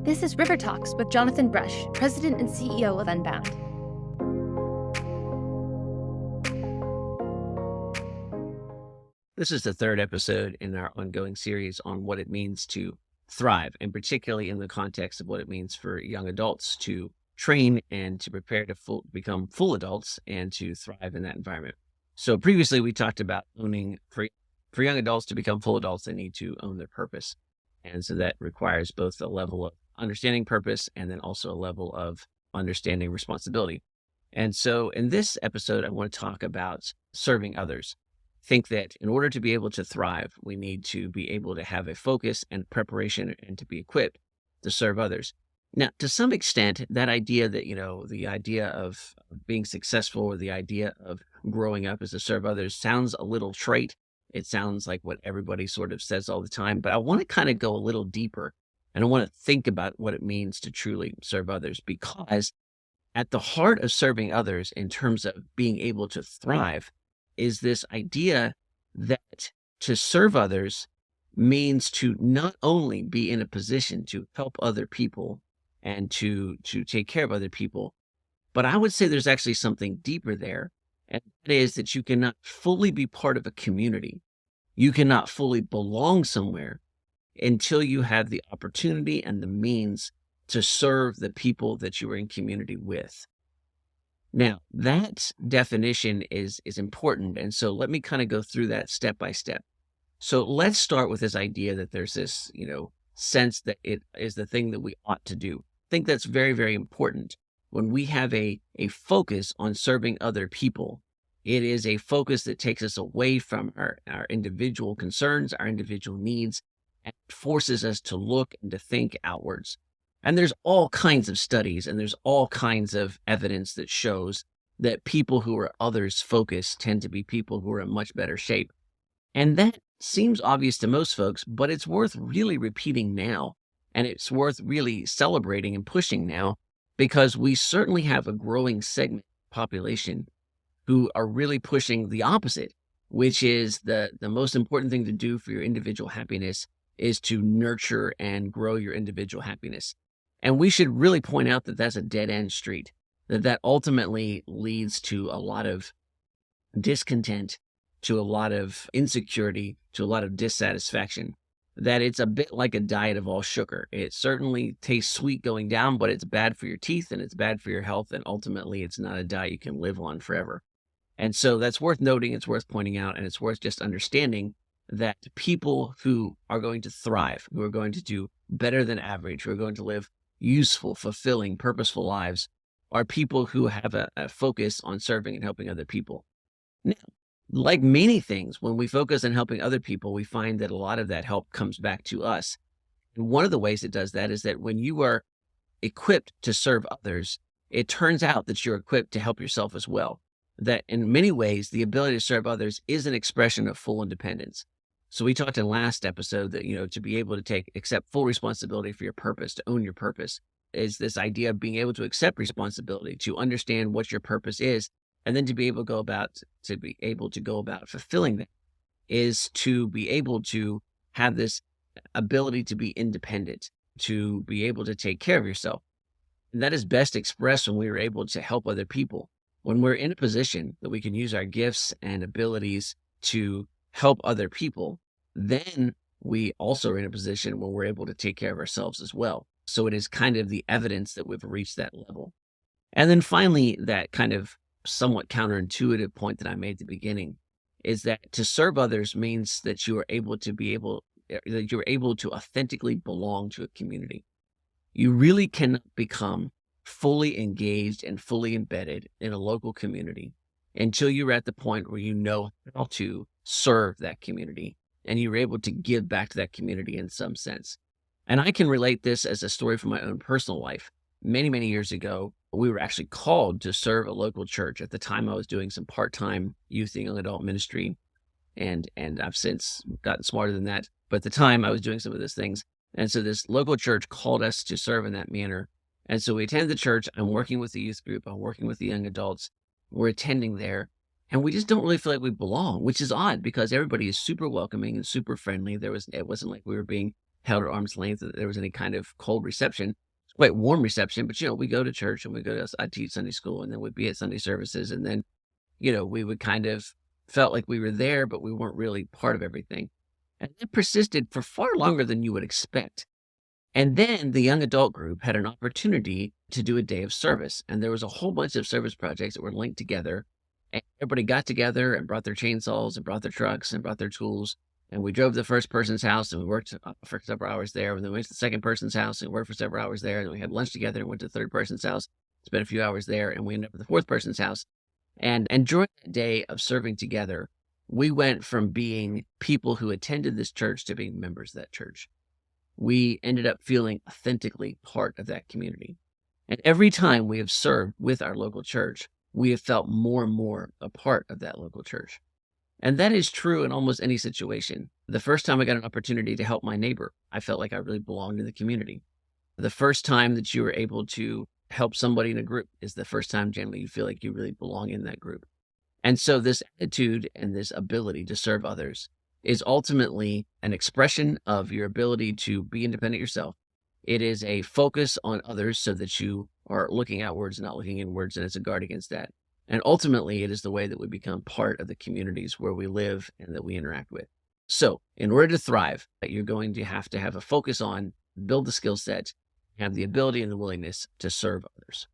This is RiverTalks with Jonathan Brush, President and CEO of Unbound. This is the third episode in our ongoing series on what it means to thrive, and particularly in the context of what it means for young adults to train and to prepare to become full adults and to thrive in that environment. So previously we talked about owning, for young adults to become full adults, they need to own their purpose. And so that requires both a level of understanding purpose and then also a level of understanding responsibility. And so in this episode, I want to talk about serving others. Think that in order to be able to thrive, we need to be able to have a focus and preparation and to be equipped to serve others. Now, to some extent, that idea that, the idea of being successful or the idea of growing up is to serve others sounds a little trite. It sounds like what everybody sort of says all the time, but I want to kind of go a little deeper and I want to think about what it means to truly serve others, because at the heart of serving others in terms of being able to thrive is this idea that to serve others means to not only be in a position to help other people and to take care of other people, but I would say there's actually something deeper there. And that is that you cannot fully be part of a community. You cannot fully belong somewhere until you have the opportunity and the means to serve the people that you are in community with. Now, that definition is important. And so let me kind of go through that step by step. So let's start with this idea that there's this, sense that it is the thing that we ought to do. I think that's very, very important. When we have a focus on serving other people, it is a focus that takes us away from our individual concerns, our individual needs, and forces us to look and to think outwards. And there's all kinds of studies and there's all kinds of evidence that shows that people who are others focused tend to be people who are in much better shape. And that seems obvious to most folks, but it's worth really repeating now. And it's worth really celebrating and pushing now, because we certainly have a growing segment of the population who are really pushing the opposite, which is the most important thing to do for your individual happiness is to nurture and grow your individual happiness. And we should really point out that that's a dead-end street, that ultimately leads to a lot of discontent, to a lot of insecurity, to a lot of dissatisfaction, that it's a bit like a diet of all sugar. It certainly tastes sweet going down, but it's bad for your teeth and it's bad for your health. And ultimately, it's not a diet you can live on forever. And so that's worth noting, it's worth pointing out, and it's worth just understanding that people who are going to thrive, who are going to do better than average, who are going to live useful, fulfilling, purposeful lives, are people who have a focus on serving and helping other people. Now, like many things, when we focus on helping other people, we find that a lot of that help comes back to us. And one of the ways it does that is that when you are equipped to serve others, it turns out that you're equipped to help yourself as well. That in many ways, the ability to serve others is an expression of full independence. So we talked in last episode that, to be able to accept full responsibility for your purpose, to own your purpose, is this idea of being able to accept responsibility, to understand what your purpose is, and then to be able to go about fulfilling that, is to be able to have this ability to be independent, to be able to take care of yourself. And that is best expressed when we are able to help other people. When we're in a position that we can use our gifts and abilities to help other people, then we also are in a position where we're able to take care of ourselves as well. So it is kind of the evidence that we've reached that level. And then finally, that kind of somewhat counterintuitive point that I made at the beginning is that to serve others means that you are able to authentically belong to a community. You really cannot become fully engaged and fully embedded in a local community until you're at the point where you know how to serve that community and you're able to give back to that community in some sense. And I can relate this as a story from my own personal life. Many, many years ago, we were actually called to serve a local church. At the time, I was doing some part-time youth and young adult ministry, and I've since gotten smarter than that. But at the time, I was doing some of those things. And so this local church called us to serve in that manner. And so we attended the church. I'm working with the youth group. I'm working with the young adults. We're attending there. And we just don't really feel like we belong, which is odd because everybody is super welcoming and super friendly. It wasn't like we were being held at arm's length, that there was any kind of cold reception. It's quite warm reception, but we go to church and I teach Sunday school, and then we'd be at Sunday services, and then we would kind of felt like we were there, but we weren't really part of everything. And it persisted for far longer than you would expect. And then the young adult group had an opportunity to do a day of service. And there was a whole bunch of service projects that were linked together. And everybody got together and brought their chainsaws and brought their trucks and brought their tools. And we drove to the first person's house and we worked for several hours there. And then we went to the second person's house and worked for several hours there. And we had lunch together and went to the third person's house, spent a few hours there. And we ended up at the fourth person's house. And during that day of serving together, we went from being people who attended this church to being members of that church. We ended up feeling authentically part of that community. And every time we have served with our local church, we have felt more and more a part of that local church. And that is true in almost any situation. The first time I got an opportunity to help my neighbor, I felt like I really belonged in the community. The first time that you were able to help somebody in a group is the first time generally you feel like you really belong in that group. And so this attitude and this ability to serve others is ultimately an expression of your ability to be independent yourself. It is a focus on others so that you are looking outwards, not looking inwards, and it's a guard against that. And ultimately, it is the way that we become part of the communities where we live and that we interact with. So in order to thrive, you're going to have a focus on, build the skill set, have the ability and the willingness to serve others.